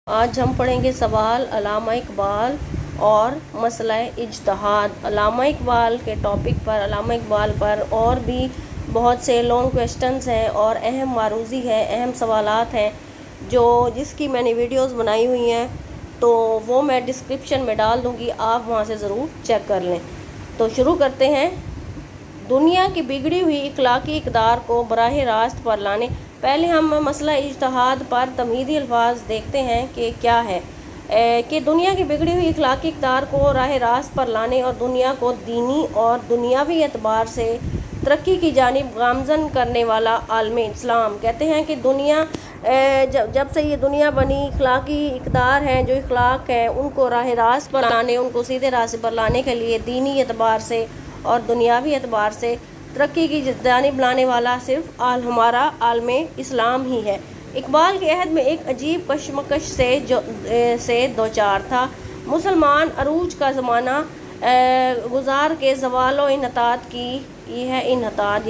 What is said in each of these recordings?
آج ہم پڑھیں گے سوال علامہ اقبال اور مسئلہ اجتہاد۔ علامہ اقبال کے ٹاپک پر، علامہ اقبال پر اور بھی بہت سے لانگ کویشچنز ہیں اور اہم معروضی ہے، اہم سوالات ہیں جس کی میں نے ویڈیوز بنائی ہوئی ہیں، تو وہ میں ڈسکرپشن میں ڈال دوں گی، آپ وہاں سے ضرور چیک کر لیں۔ تو شروع کرتے ہیں۔ دنیا کی بگڑی ہوئی اخلاقی اقدار کو براہ راست پر لانے، پہلے ہم مسئلہ اجتہاد پر تمہیدی الفاظ دیکھتے ہیں کہ کیا ہے۔ کہ دنیا کی بگڑی ہوئی اخلاقی اقدار کو راہ راست پر لانے اور دنیا کو دینی اور دنیاوی اعتبار سے ترقی کی جانب گامزن کرنے والا عالم اسلام۔ کہتے ہیں کہ دنیا جب سے یہ دنیا بنی، اخلاقی اقدار ہیں، جو اخلاق ہیں، ان کو راہ راست پر لانے، ان کو سیدھے راستے پر لانے کے لیے دینی اعتبار سے اور دنیاوی اعتبار سے ترقی کی جانب لانے والا صرف ہمارا عالم اسلام ہی ہے۔ اقبال کے عہد میں ایک عجیب کشمکش سے دوچار تھا۔ مسلمان عروج کا زمانہ گزار کے زوال و انحطاط کی یہ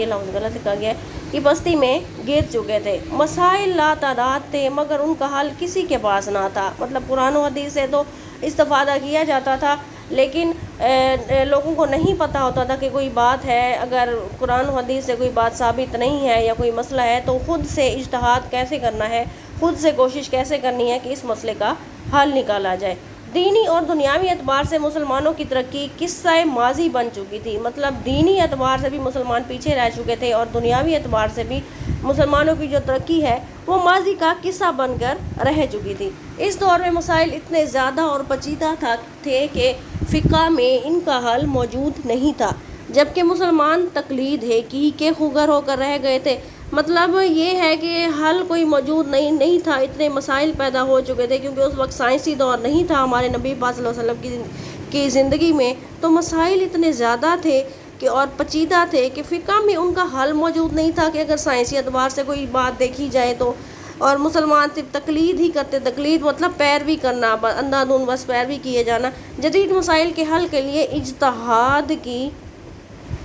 لفظ غلط لکھا گیا کی بستی میں گر چکے تھے۔ مسائل لا تعداد تھے مگر ان کا حل کسی کے پاس نہ تھا۔ مطلب قرآن و حدیث سے تو استفادہ کیا جاتا تھا، لیکن لوگوں کو نہیں پتہ ہوتا تھا کہ کوئی بات ہے، اگر قرآن و حدیث سے کوئی بات ثابت نہیں ہے یا کوئی مسئلہ ہے تو خود سے اجتہاد کیسے کرنا ہے، خود سے کوشش کیسے کرنی ہے کہ اس مسئلے کا حل نکالا جائے۔ دینی اور دنیاوی اعتبار سے مسلمانوں کی ترقی قصہ ماضی بن چکی تھی۔ مطلب دینی اعتبار سے بھی مسلمان پیچھے رہ چکے تھے اور دنیاوی اعتبار سے بھی مسلمانوں کی جو ترقی ہے وہ ماضی کا قصہ بن کر رہ چکی تھی۔ اس دور میں مسائل اتنے زیادہ اور پیچیدہ تھے کہ فقہ میں ان کا حل موجود نہیں تھا، جبکہ مسلمان تقلید کے خوگر ہو کر رہ گئے تھے۔ مطلب یہ ہے کہ حل کوئی موجود نہیں تھا، اتنے مسائل پیدا ہو چکے تھے، کیونکہ اس وقت سائنسی دور نہیں تھا ہمارے نبی پاک صلی اللہ علیہ وسلم کی زندگی میں، تو مسائل اتنے زیادہ تھے کہ اور پیچیدہ تھے کہ فقہ میں ان کا حل موجود نہیں تھا کہ اگر سائنسی اعتبار سے کوئی بات دیکھی جائے تو، اور مسلمان صرف تقلید ہی کرتے۔ تقلید مطلب پیروی کرنا، اندھا دھند بس پیروی کیے جانا۔ جدید مسائل کے حل کے لیے اجتہاد کی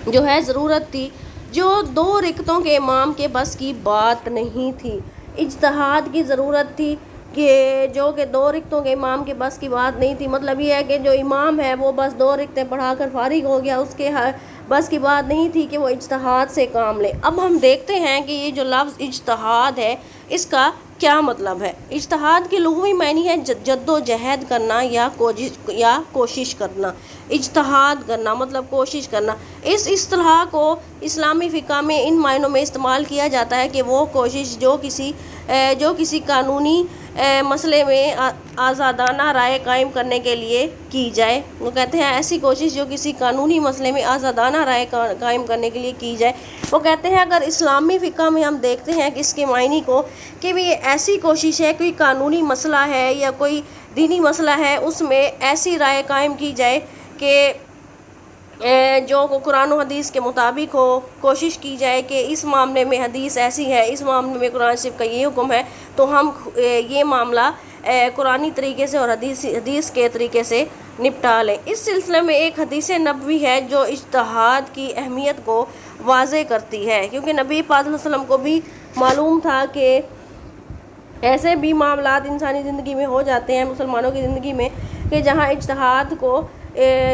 جو ہے ضرورت تھی، جو دو رکعتوں کے امام کے بس کی بات نہیں تھی۔ اجتہاد کی ضرورت تھی کہ دو رکعتوں کے امام کے بس کی بات نہیں تھی۔ مطلب یہ ہے کہ جو امام ہے وہ بس دو رکعتیں پڑھا کر فارغ ہو گیا، اس کے بس کی بات نہیں تھی کہ وہ اجتہاد سے کام لے۔ اب ہم دیکھتے ہیں کہ یہ جو لفظ اجتہاد ہے اس کا کیا مطلب ہے۔ اجتہاد کی لغوی معنی ہے جد و جہد کرنا یا کوشش کرنا۔ اجتہاد کرنا مطلب کوشش کرنا۔ اس اصطلاح کو اسلامی فقہ میں ان معنوں میں استعمال کیا جاتا ہے کہ وہ کوشش جو کسی قانونی مسئلے میں آزادانہ رائے قائم کرنے کے لیے کی جائے۔ وہ کہتے ہیں ایسی کوشش جو کسی قانونی مسئلے میں آزادانہ رائے قائم کرنے کے لیے کی جائے۔ وہ کہتے ہیں اگر اسلامی فقہ میں ہم دیکھتے ہیں کہ اس کے معنی کو کہ بھی ایسی کوشش ہے، کوئی قانونی مسئلہ ہے یا کوئی دینی مسئلہ ہے، اس میں ایسی رائے قائم کی جائے کہ جو قرآن و حدیث کے مطابق ہو، کوشش کی جائے کہ اس معاملے میں حدیث ایسی ہے، اس معاملے میں قرآن شریف کا یہ حکم ہے، تو ہم یہ معاملہ قرآنی طریقے سے اور حدیث کے طریقے سے نپٹا لیں۔ اس سلسلے میں ایک حدیث نبوی ہے جو اجتہاد کی اہمیت کو واضح کرتی ہے، کیونکہ نبی پاک صلی اللہ علیہ وسلم کو بھی معلوم تھا کہ ایسے بھی معاملات انسانی زندگی میں ہو جاتے ہیں، مسلمانوں کی زندگی میں، کہ جہاں اجتہاد کو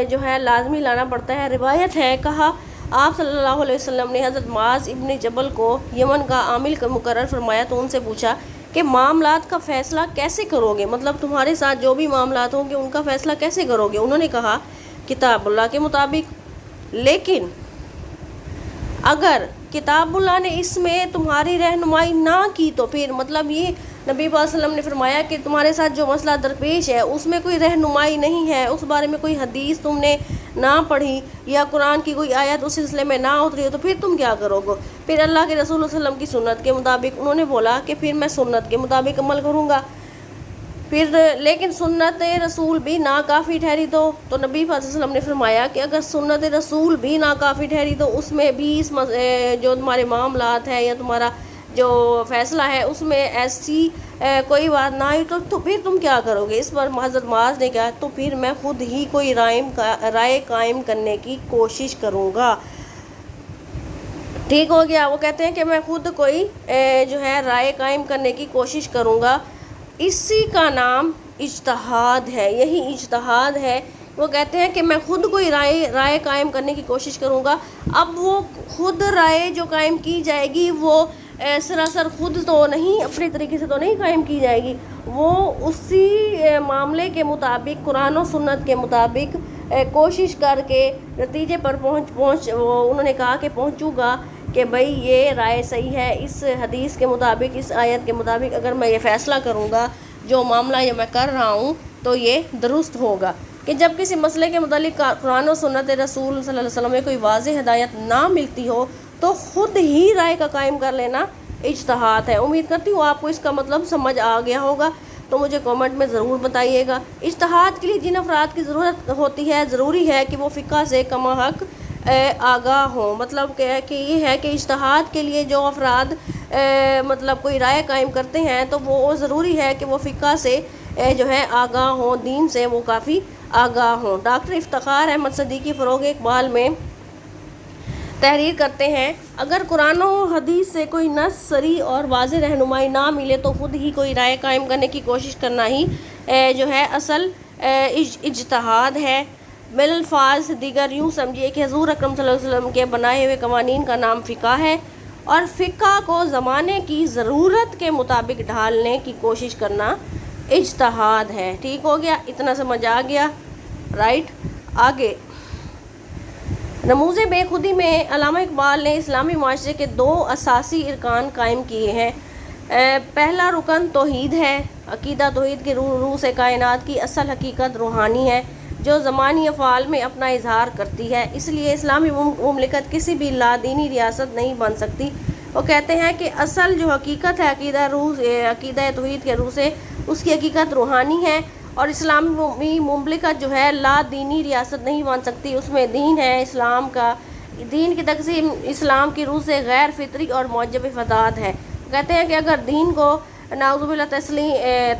جو ہے لازمی لانا پڑتا ہے۔ روایت ہے، کہا آپ صلی اللہ علیہ وسلم نے حضرت معاذ ابن جبل کو یمن کا عامل مقرر فرمایا تو ان سے پوچھا کہ معاملات کا فیصلہ کیسے کرو گے، مطلب تمہارے ساتھ جو بھی معاملات ہوں گے ان کا فیصلہ کیسے کرو گے؟ انہوں نے کہا کتاب اللہ کے مطابق، لیکن اگر کتاب اللہ نے اس میں تمہاری رہنمائی نہ کی تو پھر، مطلب یہ نبی صلی اللہ علیہ وسلم نے فرمایا کہ تمہارے ساتھ جو مسئلہ درپیش ہے اس میں کوئی رہنمائی نہیں ہے، اس بارے میں کوئی حدیث تم نے نہ پڑھی یا قرآن کی کوئی آیت اس سلسلے میں نہ اتری ہو تو پھر تم کیا کرو گے؟ پھر اللہ کے رسول صلی اللہ علیہ وسلم کی سنت کے مطابق انہوں نے بولا کہ پھر میں سنت کے مطابق عمل کروں گا۔ لیکن سنت رسول بھی ناکافی ٹھہری تو نبی صلی اللہ علیہ وسلم نے فرمایا کہ اگر سنت رسول بھی ناکافی ٹھہری تو اس میں بھی جو تمہارے معاملات ہیں یا تمہارا جو فیصلہ ہے اس میں ایسی کوئی بات نہ آئی تو پھر تم کیا کرو گے؟ اس پر حضرت معاذ نے کہا تو پھر میں خود ہی کوئی رائے قائم کرنے کی کوشش کروں گا۔ ٹھیک ہو گیا۔ وہ کہتے ہیں کہ میں خود کوئی جو ہے رائے قائم کرنے کی کوشش کروں گا۔ اسی کا نام اجتہاد ہے، یہی اجتہاد ہے۔ وہ کہتے ہیں کہ میں خود کوئی رائے قائم کرنے کی کوشش کروں گا۔ اب وہ خود رائے جو قائم کی جائے گی وہ سراسر خود تو نہیں، اپنے طریقے سے تو نہیں قائم کی جائے گی، وہ اسی معاملے کے مطابق، قرآن و سنت کے مطابق کوشش کر کے نتیجے پر انہوں نے کہا کہ پہنچوں گا کہ بھئی یہ رائے صحیح ہے، اس حدیث کے مطابق، اس آیت کے مطابق اگر میں یہ فیصلہ کروں گا، جو معاملہ یہ میں کر رہا ہوں تو یہ درست ہوگا۔ کہ جب کسی مسئلے کے متعلق قرآن و سنت رسول صلی اللہ علیہ وسلم میں کوئی واضح ہدایت نہ ملتی ہو تو خود ہی رائے کا قائم کر لینا اجتہاد ہے۔ امید کرتی ہوں آپ کو اس کا مطلب سمجھ آ گیا ہوگا، تو مجھے کامنٹ میں ضرور بتائیے گا۔ اجتہاد کے لیے جن افراد کی ضرورت ہوتی ہے، ضروری ہے کہ وہ فقہ سے کما حق آگاہ ہوں۔ مطلب کہ یہ ہے کہ اجتہاد کے لیے جو افراد مطلب کوئی رائے قائم کرتے ہیں تو وہ ضروری ہے کہ وہ فقہ سے جو ہے آگاہ ہوں، دین سے وہ کافی آگاہ ہوں۔ ڈاکٹر افتخار احمد صدیقی فروغ اقبال میں تحریر کرتے ہیں، اگر قرآن و حدیث سے کوئی نص صریح اور واضح رہنمائی نہ ملے تو خود ہی کوئی رائے قائم کرنے کی کوشش کرنا ہی جو ہے اصل اجتہاد ہے۔ بالفاظ دیگر یوں سمجھیے کہ حضور اکرم صلی اللہ علیہ وسلم کے بنائے ہوئے قوانین کا نام فقہ ہے، اور فقہ کو زمانے کی ضرورت کے مطابق ڈھالنے کی کوشش کرنا اجتہاد ہے۔ ٹھیک ہو گیا، اتنا سمجھ آ گیا، رائٹ۔ آگے رموز بے خودی میں علامہ اقبال نے اسلامی معاشرے کے 2 اساسی ارکان قائم کیے ہیں۔ پہلا رکن توحید ہے۔ عقیدہ توحید کے روح سے کائنات کی اصل حقیقت روحانی ہے جو زمانی افعال میں اپنا اظہار کرتی ہے، اس لیے اسلامی مملکت کسی بھی لادینی ریاست نہیں بن سکتی۔ وہ کہتے ہیں کہ اصل جو حقیقت ہے عقیدہ توحید کے روح سے، اس کی حقیقت روحانی ہے، اور اسلامی مملکت جو ہے لا دینی ریاست نہیں بن سکتی، اس میں دین ہے اسلام کا۔ دین کی تقسیم اسلام کی روح سے غیر فطری اور موجب فساد ہے۔ کہتے ہیں کہ اگر دین کو نعوذ باللہ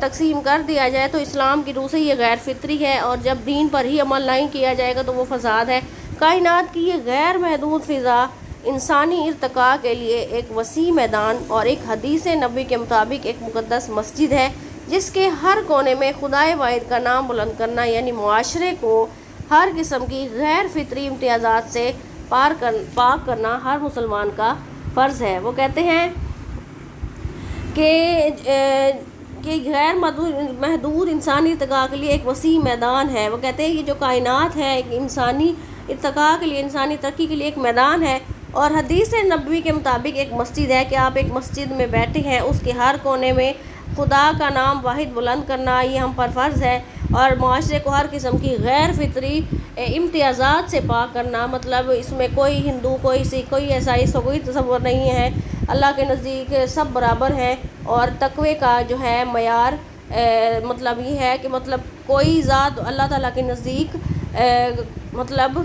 تقسیم کر دیا جائے تو اسلام کی روح سے یہ غیر فطری ہے، اور جب دین پر ہی عمل نہیں کیا جائے گا تو وہ فساد ہے۔ کائنات کی یہ غیر محدود فضا انسانی ارتقاء کے لیے ایک وسیع میدان اور ایک حدیث نبی کے مطابق ایک مقدس مسجد ہے، جس کے ہر کونے میں خدائے واحد کا نام بلند کرنا، یعنی معاشرے کو ہر قسم کی غیر فطری امتیازات سے پاک کرنا ہر مسلمان کا فرض ہے۔ وہ کہتے ہیں کہ غیر محدود انسانی ارتقاء کے لیے ایک وسیع میدان ہے۔ وہ کہتے ہیں یہ جو کائنات ہے ایک انسانی ارتقاء کے لیے، انسانی ترقی کے لیے ایک میدان ہے، اور حدیث نبوی کے مطابق ایک مسجد ہے کہ آپ ایک مسجد میں بیٹھے ہیں، اس کے ہر کونے میں خدا کا نام واحد بلند کرنا یہ ہم پر فرض ہے، اور معاشرے کو ہر قسم کی غیر فطری امتیازات سے پاک کرنا، مطلب اس میں کوئی ہندو، کوئی سکھ، کوئی عیسائی، کوئی تصور نہیں ہے، اللہ کے نزدیک سب برابر ہیں۔ اور تقوی کا جو ہے معیار مطلب یہ ہے کہ مطلب کوئی ذات اللہ تعالیٰ کے نزدیک مطلب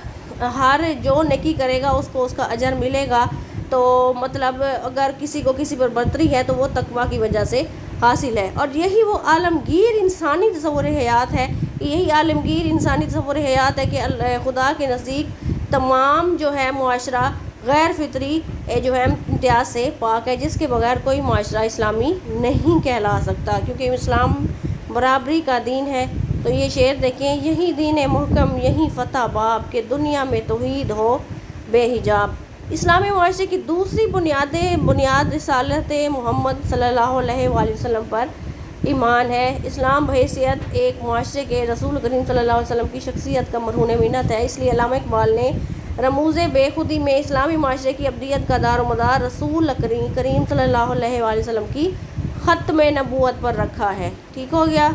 ہر جو نیکی کرے گا اس کو اس کا اجر ملے گا، تو مطلب اگر کسی کو کسی پر برتری ہے تو وہ تقوی کی وجہ سے حاصل ہے، اور یہی وہ عالمگیر انسانی تصور حیات ہے، یہی عالمگیر انسانی تصور حیات ہے کہ خدا کے نزدیک تمام جو ہے معاشرہ غیر فطری جو ہے امتیاز سے پاک ہے، جس کے بغیر کوئی معاشرہ اسلامی نہیں کہلا سکتا، کیونکہ اسلام برابری کا دین ہے۔ تو یہ شعر دیکھیں، یہی دین محکم یہی فتح باب کہ دنیا میں توحید ہو بے حجاب۔ اسلامی معاشرے کی دوسری بنیاد رسالت محمد صلی اللہ علیہ وآلہ وسلم پر ایمان ہے۔ اسلام بحیثیت ایک معاشرے کے رسول کریم صلی اللہ علیہ وسلم کی شخصیت کا مرہون منت ہے، اس لیے علامہ اقبال نے رموز بے خودی میں اسلامی معاشرے کی ابدیت کا دار و مدار رسول کریم صلی اللہ علیہ وآلہ وسلم کی ختم نبوت پر رکھا ہے۔ ٹھیک ہو گیا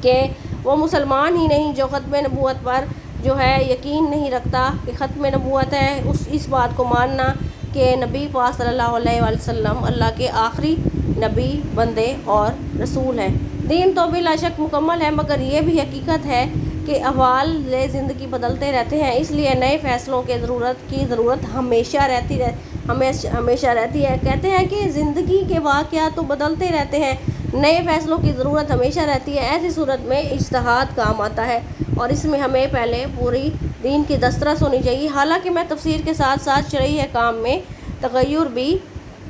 کہ وہ مسلمان ہی نہیں جو ختم نبوت پر جو ہے یقین نہیں رکھتا کہ ختم نبوت ہے، اس بات کو ماننا کہ نبی پاک صلی اللہ علیہ وآلہ وسلم اللہ کے آخری نبی، بندے اور رسول ہیں۔ دین تو بلا شک مکمل ہے، مگر یہ بھی حقیقت ہے کہ احوال زندگی بدلتے رہتے ہیں، اس لیے نئے فیصلوں کی ضرورت ہمیشہ رہتی ہے۔ کہتے ہیں کہ زندگی کے واقعات تو بدلتے رہتے ہیں، نئے فیصلوں کی ضرورت ہمیشہ رہتی ہے۔ ایسی صورت میں اجتہاد کام آتا ہے، اور اس میں ہمیں پہلے پوری دین کی دسترس ہونی چاہیے۔ حالانکہ میں تفسیر کے ساتھ ساتھ شرعی احکام میں تغیر بھی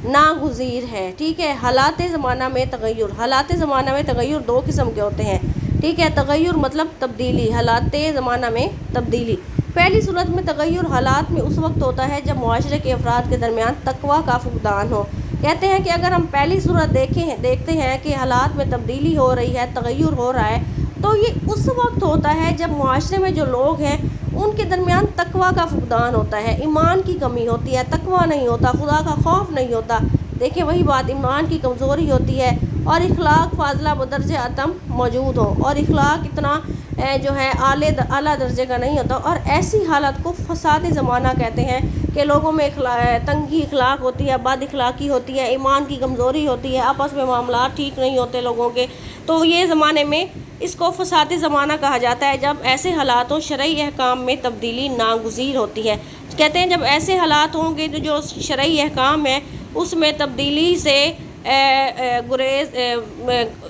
ناگزیر ہے، ٹھیک ہے۔ حالات زمانہ میں تغیر، حالات زمانہ میں تغیر دو قسم کے ہوتے ہیں، ٹھیک ہے۔ تغیر مطلب تبدیلی، حالات زمانہ میں تبدیلی۔ پہلی صورت میں تغیر حالات میں اس وقت ہوتا ہے جب معاشرے کے افراد کے درمیان تقویٰ کا فقدان ہو۔ کہتے ہیں کہ اگر ہم پہلی صورت دیکھتے ہیں کہ حالات میں تبدیلی ہو رہی ہے، تغیر ہو رہا ہے، تو یہ اس وقت ہوتا ہے جب معاشرے میں جو لوگ ہیں ان کے درمیان تقویٰ کا فقدان ہوتا ہے، ایمان کی کمی ہوتی ہے، تقویٰ نہیں ہوتا، خدا کا خوف نہیں ہوتا۔ دیکھیں وہی بات، ایمان کی کمزوری ہوتی ہے اور اخلاق فاضلہ بدرجہ اتم موجود ہو، اور اخلاق اتنا جو ہے اعلیٰ درجے کا نہیں ہوتا، اور ایسی حالت کو فساد زمانہ کہتے ہیں کہ لوگوں میں تنگی اخلاق ہوتی ہے، بد اخلاقی ہوتی ہے، ایمان کی کمزوری ہوتی ہے، آپس میں معاملات ٹھیک نہیں ہوتے لوگوں کے، تو یہ زمانے میں اس کو فساد زمانہ کہا جاتا ہے جب ایسے حالات شرعی احکام میں تبدیلی ناگزیر ہوتی ہے۔ کہتے ہیں جب ایسے حالات ہوں گے جو شرعی احکام ہے اس میں تبدیلی سے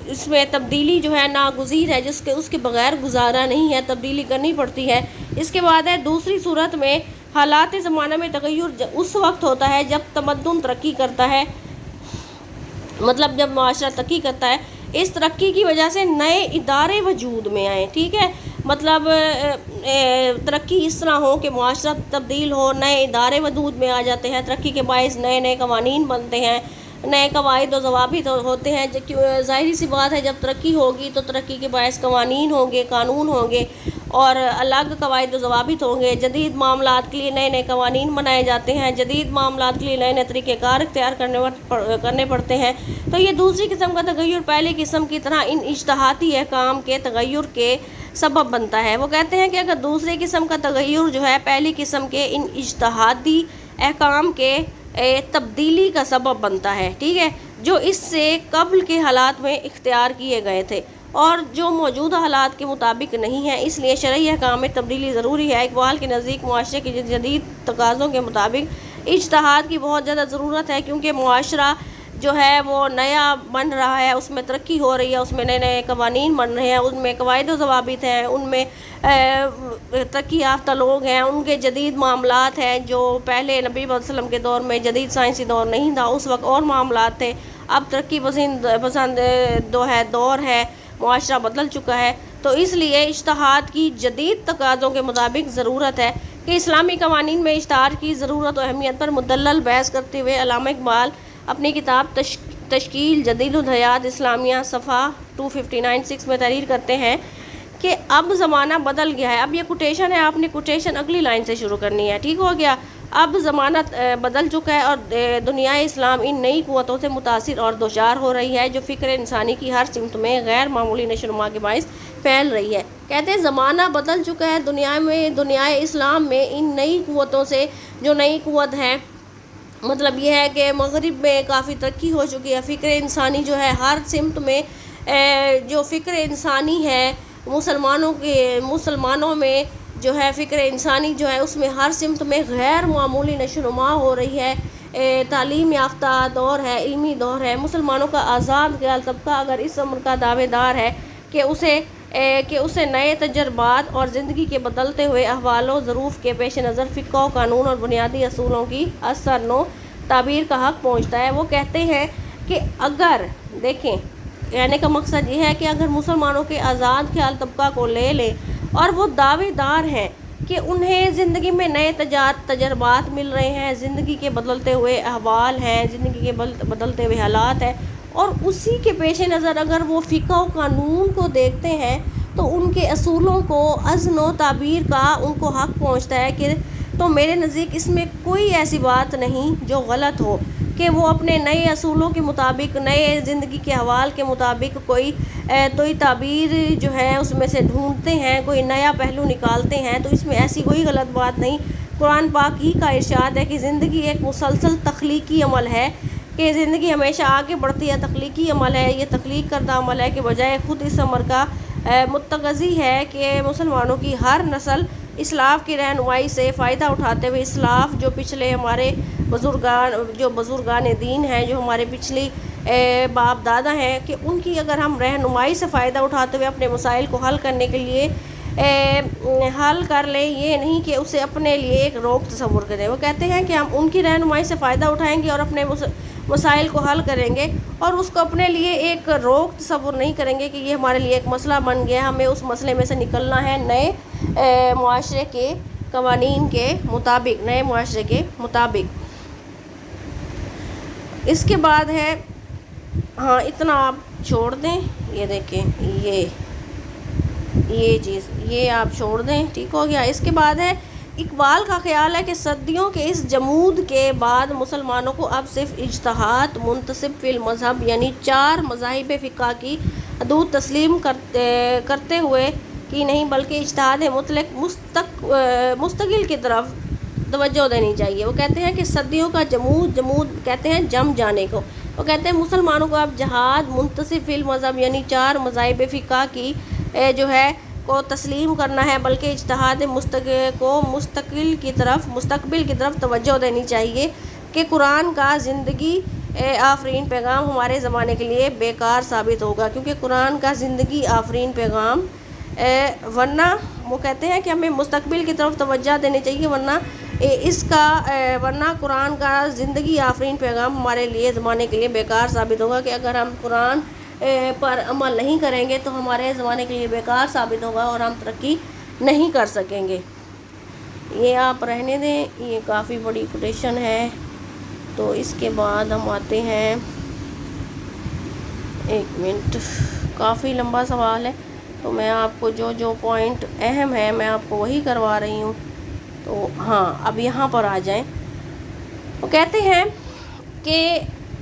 اس میں تبدیلی جو ہے ناگزیر ہے، اس کے بغیر گزارا نہیں ہے، تبدیلی کرنی پڑتی ہے۔ اس کے بعد ہے دوسری صورت میں حالات زمانہ میں تغیر اس وقت ہوتا ہے جب تمدن ترقی کرتا ہے، مطلب جب معاشرہ ترقی کرتا ہے، اس ترقی کی وجہ سے نئے ادارے وجود میں آئیں، ٹھیک ہے۔ مطلب ترقی اس طرح ہو کہ معاشرہ تبدیل ہو، نئے ادارے وجود میں آ جاتے ہیں، ترقی کے باعث نئے نئے قوانین بنتے ہیں، نئے قواعد و ضوابط ہوتے ہیں۔ ظاہری سی بات ہے جب ترقی ہوگی تو ترقی کے باعث قوانین ہوں گے، قانون ہوں گے اور الگ قواعد و ضوابط ہوں گے۔ جدید معاملات کے لیے نئے نئے قوانین بنائے جاتے ہیں، جدید معاملات کے لیے نئے نئے طریقہ کار اختیار کرنے پڑتے ہیں۔ تو یہ دوسری قسم کا تغیر پہلی قسم کی طرح ان اجتہادی احکام کے تغیر کے سبب بنتا ہے۔ وہ کہتے ہیں کہ اگر دوسری قسم کا تغیر جو ہے پہلی قسم کے ان اجتہادی احکام کے تبدیلی کا سبب بنتا ہے، ٹھیک ہے، جو اس سے قبل کے حالات میں اختیار کیے گئے تھے اور جو موجودہ حالات کے مطابق نہیں ہیں، اس لیے شرعی احکام میں تبدیلی ضروری ہے۔ اقبال کے نزدیک معاشرے کے جدید تقاضوں کے مطابق اجتہاد کی بہت زیادہ ضرورت ہے، کیونکہ معاشرہ جو ہے وہ نیا بن رہا ہے، اس میں ترقی ہو رہی ہے، اس میں نئے نئے قوانین بن رہے ہیں، ان میں قواعد و ضوابط ہیں، ان میں ترقی یافتہ لوگ ہیں، ان کے جدید معاملات ہیں جو پہلے نبی صلی اللہ علیہ وسلم کے دور میں جدید سائنسی دور نہیں تھا، اس وقت اور معاملات تھے، اب ترقی پسند دور ہے، معاشرہ بدل چکا ہے۔ تو اس لیے اجتہاد کی جدید تقاضوں کے مطابق ضرورت ہے کہ اسلامی قوانین میں اجتہاد کی ضرورت و اہمیت پر مدلل بحث کرتے ہوئے علامہ اقبال اپنی کتاب تشکیل جدید الحیات اسلامیہ صفحہ 259 میں تحریر کرتے ہیں کہ اب زمانہ بدل گیا ہے۔ اب یہ کوٹیشن ہے، آپ نے کوٹیشن اگلی لائن سے شروع کرنی ہے، ٹھیک ہو گیا۔ اب زمانہ بدل چکا ہے اور دنیا اسلام ان نئی قوتوں سے متاثر اور دوچار ہو رہی ہے جو فکر انسانی کی ہر سمت میں غیر معمولی نشو و نما کے باعث پھیل رہی ہے۔ کہتے ہیں زمانہ بدل چکا ہے دنیا اسلام میں ان نئی قوتوں سے، جو نئی قوت ہے مطلب یہ ہے کہ مغرب میں کافی ترقی ہو چکی ہے، فکر انسانی جو ہے ہر سمت میں جو فکر انسانی ہے مسلمانوں میں جو ہے فکر انسانی جو ہے اس میں ہر سمت میں غیر معمولی نشو و نما ہو رہی ہے، تعلیم یافتہ دور ہے، علمی دور ہے۔ مسلمانوں کا آزاد خیال طبقہ اگر اس امر کا دعوے دار ہے کہ اسے نئے تجربات اور زندگی کے بدلتے ہوئے احوال و ظروف کے پیش نظر فقہ و قانون اور بنیادی اصولوں کی اثر نو تعبیر کا حق پہنچتا ہے۔ وہ کہتے ہیں کہ اگر دیکھیں، کہنے کا مقصد یہ ہے کہ اگر مسلمانوں کے آزاد خیال طبقہ کو لے لیں اور وہ دعوے دار ہیں کہ انہیں زندگی میں نئے تجربات مل رہے ہیں، زندگی کے بدلتے ہوئے احوال ہیں، زندگی کے بدلتے ہوئے حالات ہیں، اور اسی کے پیش نظر اگر وہ فقہ و قانون کو دیکھتے ہیں تو ان کے اصولوں کو عزم و تعبیر کا ان کو حق پہنچتا ہے کہ تو میرے نزدیک اس میں کوئی ایسی بات نہیں جو غلط ہو کہ وہ اپنے نئے اصولوں کے مطابق، نئے زندگی کے حوال کے مطابق کوئی تعبیر جو ہے اس میں سے ڈھونڈتے ہیں، کوئی نیا پہلو نکالتے ہیں، تو اس میں ایسی کوئی غلط بات نہیں۔ قرآن پاک ہی کا ارشاد ہے کہ زندگی ایک مسلسل تخلیقی عمل ہے، کہ زندگی ہمیشہ آگے بڑھتی ہے، تخلیقی عمل ہے، یہ تخلیق کردہ عمل ہے کہ بجائے خود اس عمر کا متقاضی ہے کہ مسلمانوں کی ہر نسل اسلاف کی رہنمائی سے فائدہ اٹھاتے ہوئے اسلاف جو پچھلے ہمارے بزرگان دین ہیں، جو ہمارے پچھلی باپ دادا ہیں، کہ ان کی اگر ہم رہنمائی سے فائدہ اٹھاتے ہوئے اپنے مسائل کو حل کرنے کے لیے حل کر لیں، یہ نہیں کہ اسے اپنے لیے ایک روک تصور کریں۔ وہ کہتے ہیں کہ ہم ان کی رہنمائی سے فائدہ اٹھائیں گے اور اپنے مسائل کو حل کریں گے اور اس کو اپنے لیے ایک روک تصور نہیں کریں گے کہ یہ ہمارے لیے ایک مسئلہ بن گیا، ہمیں اس مسئلے میں سے نکلنا ہے نئے معاشرے کے قوانین کے مطابق، نئے معاشرے کے مطابق۔ اس کے بعد ہے، ہاں اتنا آپ چھوڑ دیں، یہ دیکھیں یہ چیز یہ آپ چھوڑ دیں، ٹھیک ہو گیا۔ اس کے بعد ہے، اقبال کا خیال ہے کہ صدیوں کے اس جمود کے بعد مسلمانوں کو اب صرف اجتہاد منتسب فی المذہب یعنی 4 مذاہب فقہ کی حدود تسلیم کرتے ہوئے کی نہیں بلکہ اجتہاد مطلق مستقل کی طرف توجہ دینی چاہیے۔ وہ کہتے ہیں کہ صدیوں کا جمود کہتے ہیں جم جانے کو، وہ کہتے ہیں مسلمانوں کو اب جہاد منتسب فی المذہب یعنی 4 مذاہب فقہ کی جو ہے کو تسلیم کرنا ہے بلکہ اجتہاد مستقبل کی طرف توجہ دینی چاہیے کہ قرآن کا زندگی آفرین پیغام ہمارے زمانے کے لیے بیکار ثابت ہوگا، کیونکہ قرآن کا زندگی آفرین پیغام ورنہ وہ کہتے ہیں کہ ہمیں مستقبل کی طرف توجہ دینی چاہیے ورنہ قرآن کا زندگی آفرین پیغام ہمارے لیے زمانے کے لیے بیکار ثابت ہوگا، کہ اگر ہم قرآن پر عمل نہیں کریں گے تو ہمارے زمانے کے لیے بیکار ثابت ہوگا اور ہم ترقی نہیں کر سکیں گے۔ یہ آپ رہنے دیں، یہ کافی بڑی کوٹیشن ہے۔ تو اس کے بعد ہم آتے ہیں، ایک منٹ، کافی لمبا سوال ہے تو میں آپ کو جو پوائنٹ اہم ہے میں آپ کو وہی کروا رہی ہوں۔ تو ہاں اب یہاں پر آ جائیں۔ وہ کہتے ہیں کہ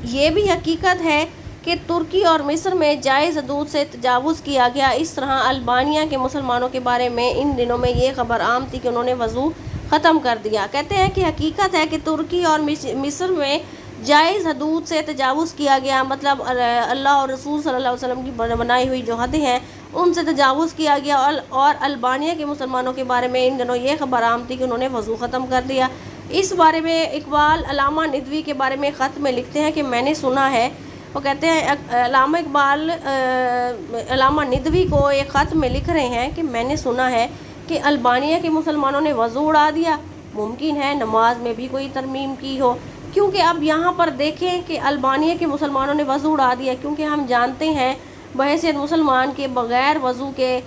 یہ بھی حقیقت ہے کہ ترکی اور مصر میں جائز حدود سے تجاوز کیا گیا، اس طرح البانیہ کے مسلمانوں کے بارے میں ان دنوں میں یہ خبر عام تھی کہ انہوں نے وضو ختم کر دیا۔ کہتے ہیں کہ حقیقت ہے کہ ترکی اور مصر میں جائز حدود سے تجاوز کیا گیا، مطلب اللہ اور رسول صلی اللہ علیہ وسلم کی بنائی ہوئی جو حدیں ہیں ان سے تجاوز کیا گیا، اور البانیہ کے مسلمانوں کے بارے میں ان دنوں یہ خبر عام تھی کہ انہوں نے وضو ختم کر دیا۔ اس بارے میں اقبال علامہ ندوی کے بارے میں خط میں لکھتے ہیں کہ میں نے سنا ہے، وہ کہتے ہیں علامہ اقبال علامہ ندوی کو ایک خط میں لکھ رہے ہیں کہ میں نے سنا ہے کہ البانیہ کے مسلمانوں نے وضو اڑا دیا، ممکن ہے نماز میں بھی کوئی ترمیم کی ہو، کیونکہ اب یہاں پر دیکھیں کہ البانیہ کے مسلمانوں نے وضو اڑا دیا، کیونکہ ہم جانتے ہیں بحیثیت مسلمان کے بغیر وضو کے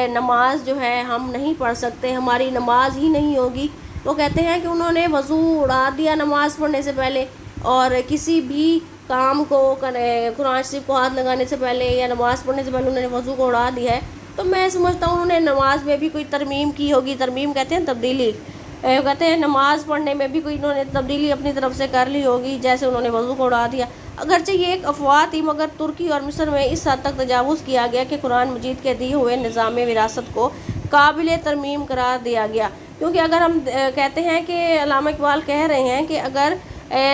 نماز جو ہے ہم نہیں پڑھ سکتے، ہماری نماز ہی نہیں ہوگی۔ وہ کہتے ہیں کہ انہوں نے وضو اڑا دیا نماز پڑھنے سے پہلے، اور کسی بھی کام کو قرآن شریف کو ہاتھ لگانے سے پہلے یا نماز پڑھنے سے پہلے انہوں نے وضو کو اڑا دیا ہے۔ تو میں سمجھتا ہوں انہوں نے نماز میں بھی کوئی ترمیم کی ہوگی، ترمیم کہتے ہیں تبدیلی، کہتے ہیں نماز پڑھنے میں بھی کوئی انہوں نے تبدیلی اپنی طرف سے کر لی ہوگی، جیسے انہوں نے وضو کو اڑا دیا۔ اگرچہ یہ ایک افواہ تھی، مگر ترکی اور مصر میں اس حد تک تجاوز کیا گیا کہ قرآن مجید کے دیے ہوئے نظام وراثت کو قابل ترمیم قرار دیا گیا۔ کیونکہ اگر ہم کہتے ہیں کہ علامہ اقبال کہہ رہے ہیں کہ اگر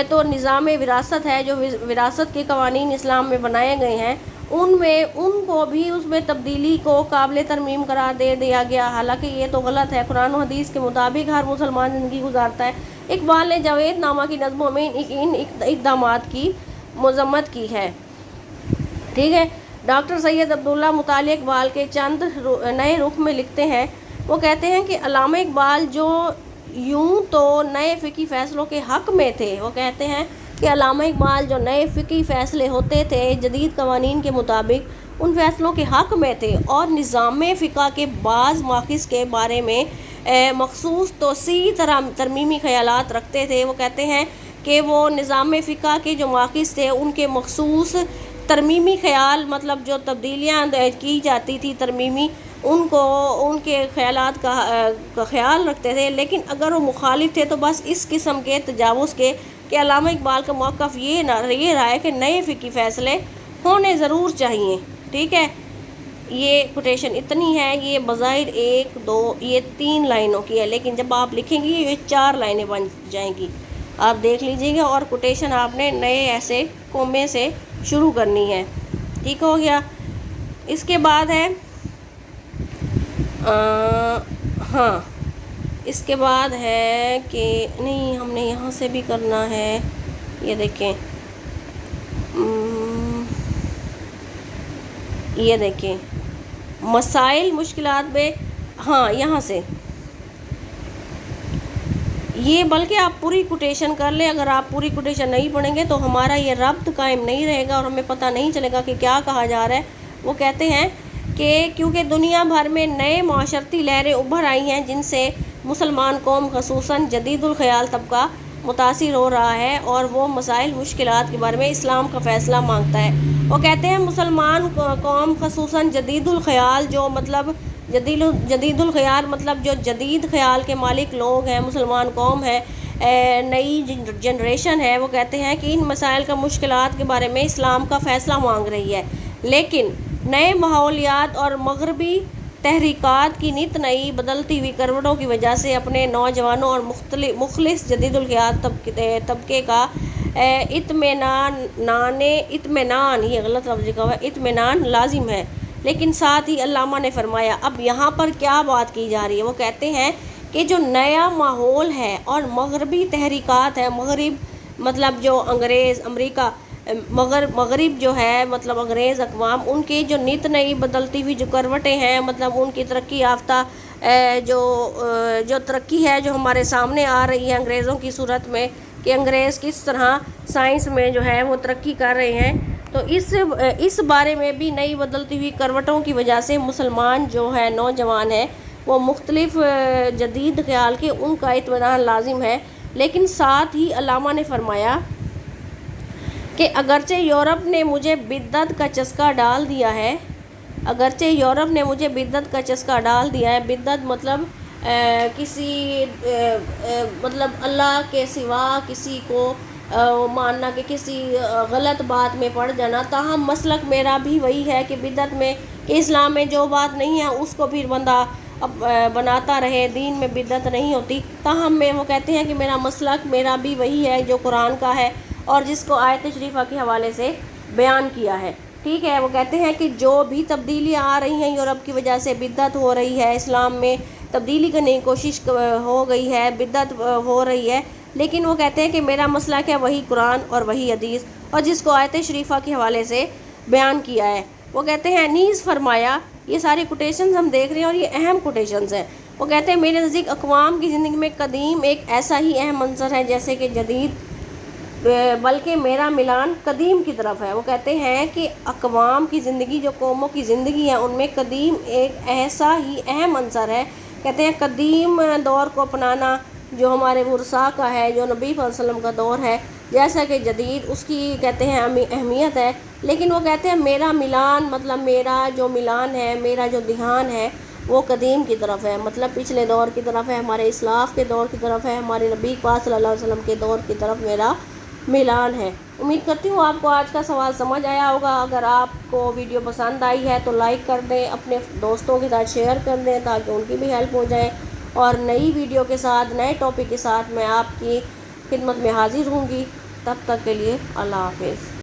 تو نظام وراثت ہے، جو وراثت کے قوانین اسلام میں بنائے گئے ہیں ان کو بھی اس میں تبدیلی کو قابل ترمیم قرار دے دیا گیا، حالانکہ یہ تو غلط ہے۔ قرآن و حدیث کے مطابق ہر مسلمان زندگی گزارتا ہے۔ اقبال نے جاوید نامہ کی نظموں میں ان اقدامات کی مذمت کی ہے، ٹھیک ہے۔ ڈاکٹر سید عبداللہ مطالعہ اقبال کے چند نئے رخ میں لکھتے ہیں، وہ کہتے ہیں کہ علامہ اقبال جو یوں تو نئے فقہی فیصلوں کے حق میں تھے، وہ کہتے ہیں کہ علامہ اقبال جو نئے فقہی فیصلے ہوتے تھے جدید قوانین کے مطابق ان فیصلوں کے حق میں تھے، اور نظام فقہ کے بعض ماخذ کے بارے میں مخصوص توسیعی ترمیمی خیالات رکھتے تھے۔ وہ کہتے ہیں کہ وہ نظام فقہ کے جو ماخذ تھے ان کے مخصوص ترمیمی خیال، مطلب جو تبدیلیاں کی جاتی تھی ترمیمی، ان کے خیالات کا خیال رکھتے تھے، لیکن اگر وہ مخالف تھے تو بس اس قسم کے تجاوز کے کہ علامہ اقبال کا موقف یہ رہا ہے کہ نئے فقہی فیصلے ہونے ضرور چاہیے، ٹھیک ہے۔ یہ کوٹیشن اتنی ہے، یہ بظاہر 1 2 یہ 3 لائنوں کی ہے، لیکن جب آپ لکھیں گی یہ 4 لائنیں بن جائیں گی، آپ دیکھ لیجئے گا۔ اور کوٹیشن آپ نے نئے ایسے کومے سے شروع کرنی ہے، ٹھیک ہو گیا۔ اس کے بعد ہے ہاں اس کے بعد ہے کہ نہیں، ہم نے یہاں سے بھی کرنا ہے، یہ دیکھیں یہ دیکھیں مسائل مشکلات میں، ہاں یہاں سے یہ بلکہ آپ پوری کوٹیشن کر لیں، اگر آپ پوری کوٹیشن نہیں پڑھیں گے تو ہمارا یہ ربط قائم نہیں رہے گا اور ہمیں پتہ نہیں چلے گا کہ کیا کہا جا رہا ہے۔ وہ کہتے ہیں کہ کیونکہ دنیا بھر میں نئے معاشرتی لہریں ابھر آئی ہیں جن سے مسلمان قوم خصوصاً جدید الخیال طبقہ متاثر ہو رہا ہے اور وہ مسائل مشکلات کے بارے میں اسلام کا فیصلہ مانگتا ہے۔ وہ کہتے ہیں مسلمان قوم خصوصاً جدید الخیال جو مطلب جدید الخیال مطلب جو جدید خیال کے مالک لوگ ہیں، مسلمان قوم ہے، نئی جنریشن ہے، وہ کہتے ہیں کہ ان مسائل کا مشکلات کے بارے میں اسلام کا فیصلہ مانگ رہی ہے، لیکن نئے ماحولیات اور مغربی تحریکات کی نت نئی بدلتی ہوئی کروٹوں کی وجہ سے اپنے نوجوانوں اور مخلص جدید الخیال طبقے کا اطمینان یہ غلط لفظ لکھا ہوا ہے، اطمینان لازم ہے۔ لیکن ساتھ ہی علامہ نے فرمایا، اب یہاں پر کیا بات کی جا رہی ہے؟ وہ کہتے ہیں کہ جو نیا ماحول ہے اور مغربی تحریکات ہے، مغرب مطلب جو انگریز امریکہ مغرب جو ہے مطلب انگریز اقوام، ان کی جو نت نئی بدلتی ہوئی جو کروٹیں ہیں، مطلب ان کی ترقی یافتہ جو ترقی ہے جو ہمارے سامنے آ رہی ہے انگریزوں کی صورت میں، کہ انگریز کس طرح سائنس میں جو ہے وہ ترقی کر رہے ہیں، تو اس بارے میں بھی نئی بدلتی ہوئی کروٹوں کی وجہ سے مسلمان جو ہے نوجوان ہے وہ مختلف جدید خیال کے ان کا اطمینان لازم ہے۔ لیکن ساتھ ہی علامہ نے فرمایا کہ اگرچہ یورپ نے مجھے بدعت کا چسکا ڈال دیا ہے، بدعت مطلب کسی مطلب اللہ کے سوا کسی کو ماننا، کہ کسی غلط بات میں پڑ جانا، تاہم مسلک میرا بھی وہی ہے کہ بدعت میں کہ اسلام میں جو بات نہیں ہے اس کو پھر بندہ بناتا رہے، دین میں بدعت نہیں ہوتی، تاہم میں وہ کہتے ہیں کہ میرا مسلک میرا بھی وہی ہے جو قرآن کا ہے اور جس کو آیت شریفہ کے حوالے سے بیان کیا ہے، ٹھیک ہے۔ وہ کہتے ہیں کہ جو بھی تبدیلیاں آ رہی ہیں یورپ کی وجہ سے، بدعت ہو رہی ہے، اسلام میں تبدیلی کرنے کی کوشش ہو گئی ہے، بدعت ہو رہی ہے، لیکن وہ کہتے ہیں کہ میرا مسلک ہے وہی قرآن اور وہی حدیث اور جس کو آیت شریفہ کے حوالے سے بیان کیا ہے۔ وہ کہتے ہیں نیز فرمایا، یہ ساری کوٹیشنز ہم دیکھ رہے ہیں اور یہ اہم کوٹیشنز ہیں۔ وہ کہتے ہیں میرے نزدیک اقوام کی زندگی میں قدیم ایک ایسا ہی اہم عنصر ہے جیسے کہ جدید، بلکہ میرا میلان قدیم کی طرف ہے۔ وہ کہتے ہیں کہ اقوام کی زندگی، جو قوموں کی زندگی ہے، ان میں قدیم ایک ایسا ہی اہم عنصر ہے۔ کہتے ہیں قدیم دور کو اپنانا جو ہمارے ورثاء کا ہے، جو نبی صلی اللہ علیہ وسلم کا دور ہے، جیسا کہ جدید، اس کی کہتے ہیں اہمیت ہے، لیکن وہ کہتے ہیں میرا میلان مطلب میرا جو میلان ہے، میرا جو دھیان ہے وہ قدیم کی طرف ہے، مطلب پچھلے دور کی طرف ہے، ہمارے اسلاف کے دور کی طرف ہے، ہمارے نبی پاک صلی اللہ علیہ وسلم کے دور کی طرف میرا میلان ہے۔ امید کرتی ہوں آپ کو آج کا سوال سمجھ آیا ہوگا۔ اگر آپ کو ویڈیو پسند آئی ہے تو لائک کر دیں، اپنے دوستوں کے ساتھ شیئر کر دیں تاکہ ان کی بھی ہیلپ ہو جائے، اور نئی ویڈیو کے ساتھ، نئے ٹاپک کے ساتھ میں آپ کی خدمت میں حاضر ہوں گی۔ تب تک کے لیے اللہ حافظ۔